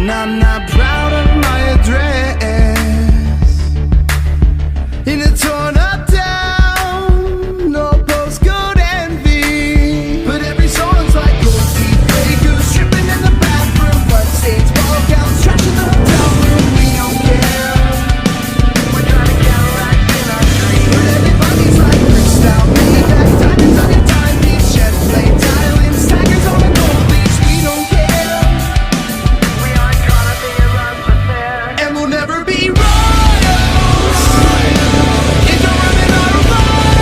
And I'm not proud of my address. In a torn up town, no postcode envy. But every song's like gold teeth, Grey Goose, stripping in the bathroom, bloodstains, ball gowns, trash in the hotel room. We don't care. We're trying to get right in our dreams. But everybody's like crystal, Maybach, diamonds on your timepiece, jet plane, dialing, staggers on the gold leash. We don't care. We aren't caught up in your love affair, and we'll never be royals. It don't run in our blood.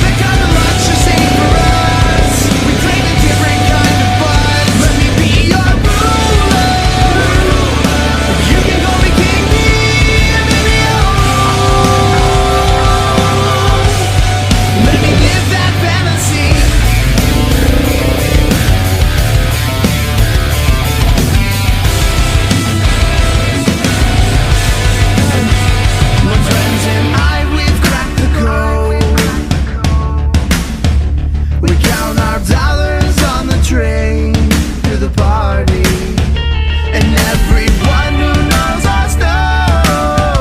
The kind of luck you save for us. We claim a different kind of buzz. Let me be your ruler. You can call me King Bee, baby, let me live that fantasy. My friends and I, we've cracked the code. We count our dollars on the train to the party, and everyone who knows us knows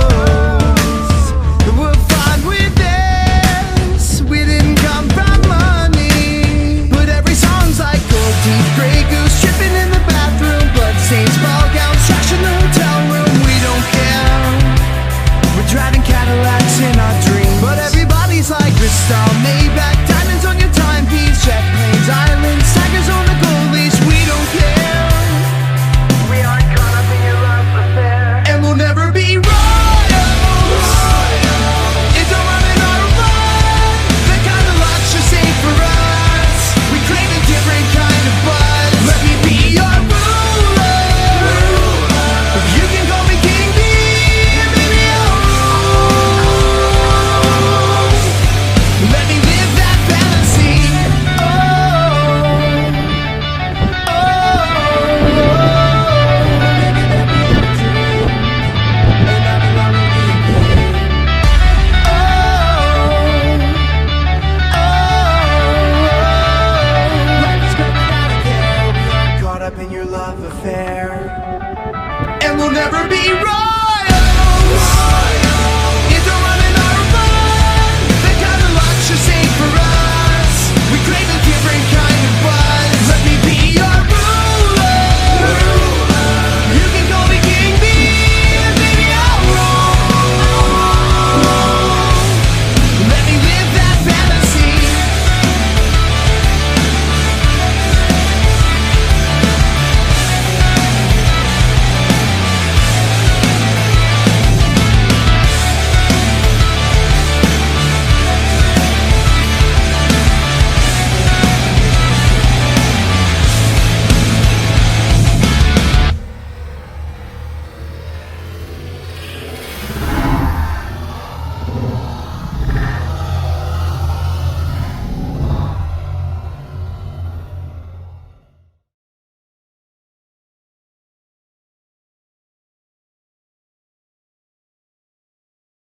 that we're fine with this. We didn't come from money, but every song's like gold teeth, Grey Goose, tripping in the bathroom, bloodstains, ball gowns, trash in the hotel room. We don't care. We're driving Cadillacs in our dreams, but everybody's like crystal, Maybach, diamonds on your timepiece, jet planes, islands, tigers on the gold leash. We don't care. We aren't caught up in your love affair, and we'll never be royals. It don't run in our blood. The kind of luck you save for us. We claim a different kind of buzz. Let me be your ruler. You can call me King Bee, baby, let me live that fantasy. Life's coming out of care. We aren't caught up in your love affair, and we'll never be wrong.